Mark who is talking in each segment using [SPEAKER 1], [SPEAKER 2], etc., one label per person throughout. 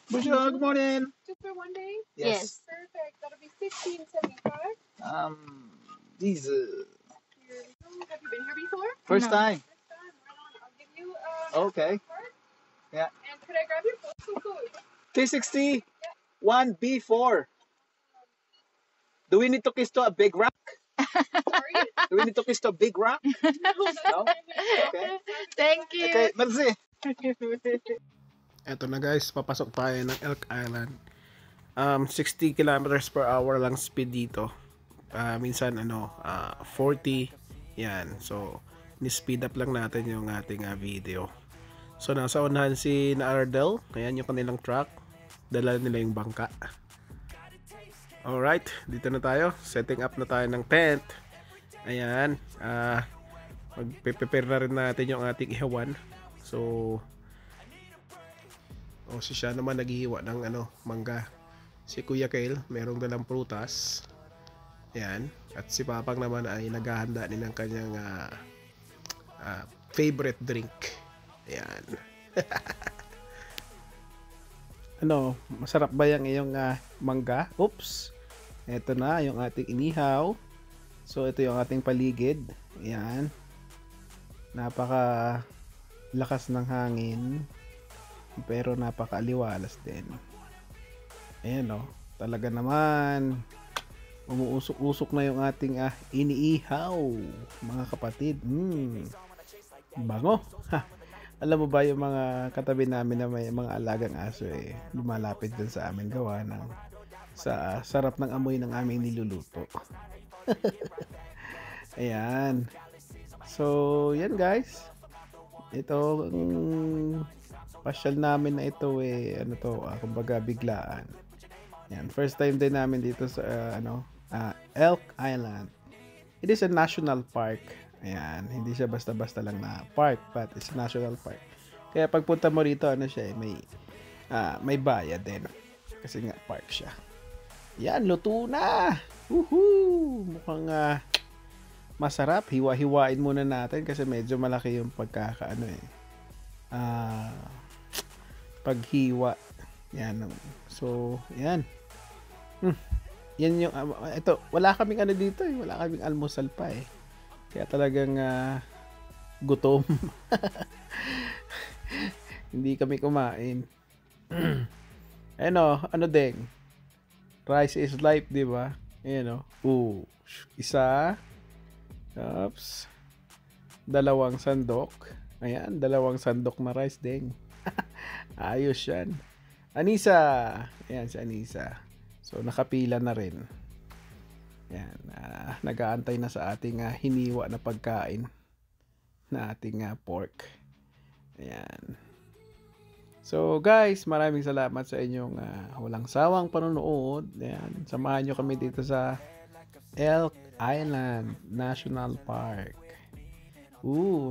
[SPEAKER 1] Bonjour, good morning.
[SPEAKER 2] Just for one day?
[SPEAKER 1] Yes.
[SPEAKER 2] Perfect. That'll be 1675.
[SPEAKER 1] These
[SPEAKER 2] Here we go. Have you been here before?
[SPEAKER 1] first
[SPEAKER 3] No.
[SPEAKER 1] time.
[SPEAKER 2] First time. Right on. I'll give you
[SPEAKER 1] Okay.
[SPEAKER 2] card.
[SPEAKER 1] Yeah.
[SPEAKER 2] And could I grab your postal code?
[SPEAKER 1] 360 1B4. Do we need to kiss to a big rock?
[SPEAKER 2] Sorry?
[SPEAKER 1] Do we need to kiss to a big rock?
[SPEAKER 2] No, that's
[SPEAKER 1] No?
[SPEAKER 2] fine.
[SPEAKER 1] Okay.
[SPEAKER 3] Thank you.
[SPEAKER 1] Okay, merci.
[SPEAKER 4] Eto na guys, papasok tayo ng Elk Island. 60 kilometers per hour lang speed dito. Minsan 40. Yan. So, ni-speed up lang natin yung ating video. So, nasa unahan si Ardel. Ayan yung kanilang truck. Dala nila yung bangka. Alright, dito na tayo. Setting up na tayo ng tent. Ayan. Magpe-prepare na rin natin yung ating ihawan. So, si siya naman naghihiwa ng mangga. Si Kuya Kale, merong dalang prutas. Ayan. At si Papang naman ay naghahanda din ng kanyang favorite drink. Ayan. Masarap ba yung iyong mangga? Oops. Ito na yung ating inihaw. So, ito yung ating paligid. Ayan. Napaka lakas ng hangin. Pero napaka-aliwalas din. Ayan talaga naman. Umuusok-usok na yung ating iniihaw. Mga kapatid. Bango. Alam mo ba yung mga katabi namin na may mga alagang aso lumalapit din sa amin gawa ng sa sarap ng amoy ng aming niluluto. Ayan. So, yan guys. Ito pasyal namin na ito kumbaga biglaan. Yan, first time din namin dito sa Elk Island. It is a national park. Ayan, hindi siya basta-basta lang na park, but it's a national park. Kaya pagpunta mo rito, may bayad din. Kasi nga park siya. Yan, luto na. Woohoo! Mukhang masarap. Hiwa-hiwain muna natin kasi medyo malaki yung paghiwa. Yan. So, yan. Yan yung ito, wala kaming dito wala kaming almusal pa kaya talagang gutom. Hindi kami kumain. Ding, rice is life, di ba? Ayan isa, oops, 2 sandok. Ayan, 2 sandok na rice ding. Ayos yan. Anisa. Ayan si Anisa. So, nakapila na rin. Yan. Nag-aantay na sa ating hiniwa na pagkain na ating pork. Ayan. So, guys, maraming salamat sa inyong walang sawang panonood. Ayan. Samahan nyo kami dito sa Elk Island National Park.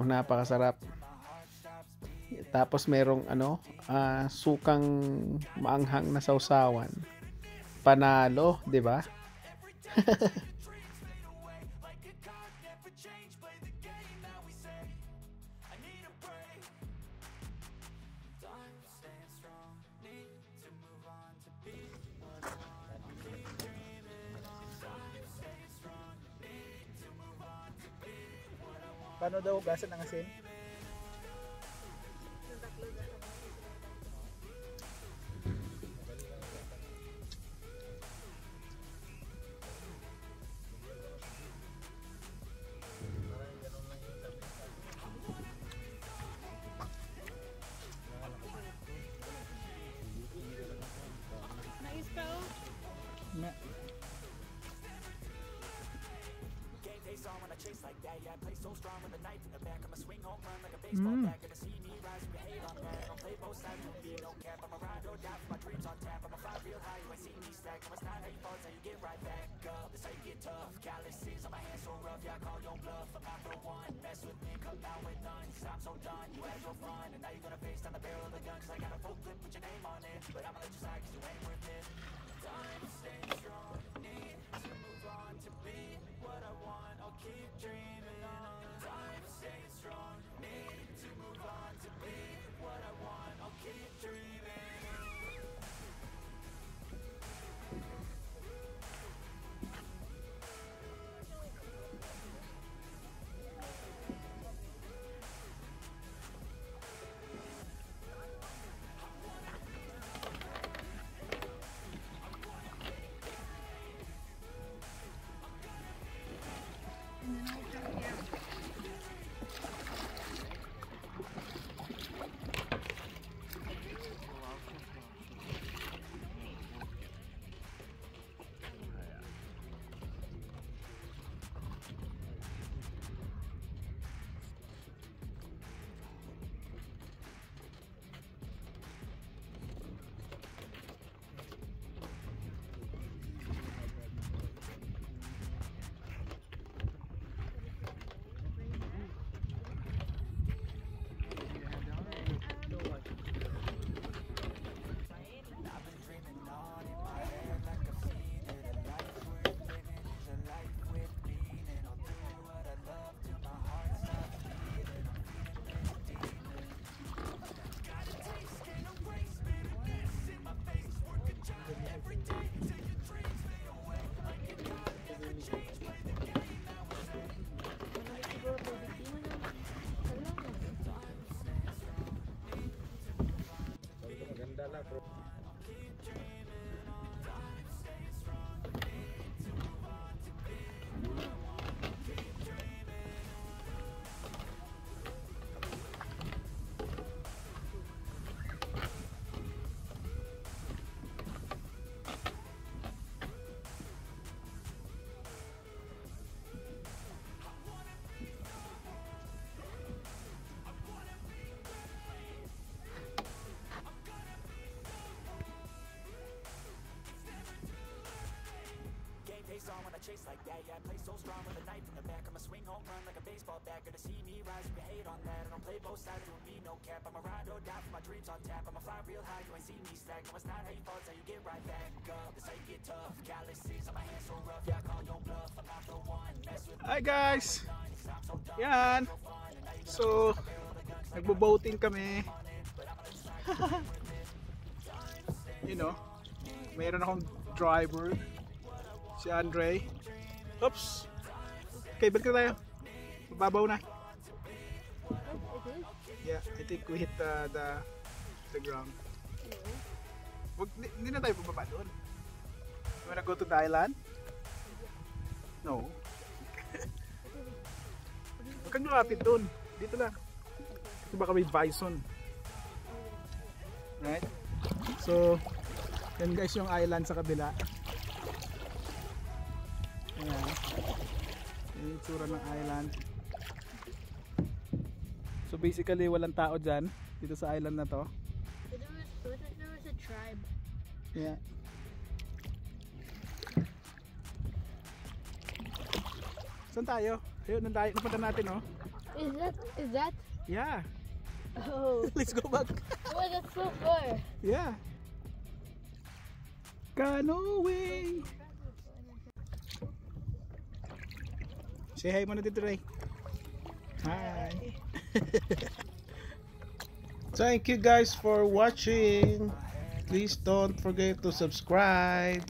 [SPEAKER 4] Napakasarap. Tapos merong sukang maanghang na sausawan. Panalo, 'di ba?
[SPEAKER 1] Paano daw hugasan ng asin?
[SPEAKER 2] Nice spell.
[SPEAKER 5] What I want, I'll keep dreaming on. Time to stay strong.
[SPEAKER 1] Hi guys! Yan! So, nagbo-boating kami. You know, mayroon akong driver, si Andre. Oops! Okay, balik na tayo. Mababaw na. Yeah, I think we hit the ground. Hindi na tayo bumaba doon. You wanna go to the island? No. Huwag kang lumapit doon. Dito lang. Kasi baka may bison. Right? So, yan guys yung island sa kabila. Ayan. Yung itsura ng island. So basically walang tao dyan. Dito sa island na to.
[SPEAKER 2] There was a tribe.
[SPEAKER 1] Yeah. Saan tayo? Ayun, napunta natin, oh.
[SPEAKER 2] Is that?
[SPEAKER 1] Yeah.
[SPEAKER 2] Oh.
[SPEAKER 1] Let's go back.
[SPEAKER 2] Oh, that's so far.
[SPEAKER 1] Yeah. Canoeing. Say hi muna dito, Ray. Hi.
[SPEAKER 4] Thank you guys for watching. Please don't forget to subscribe.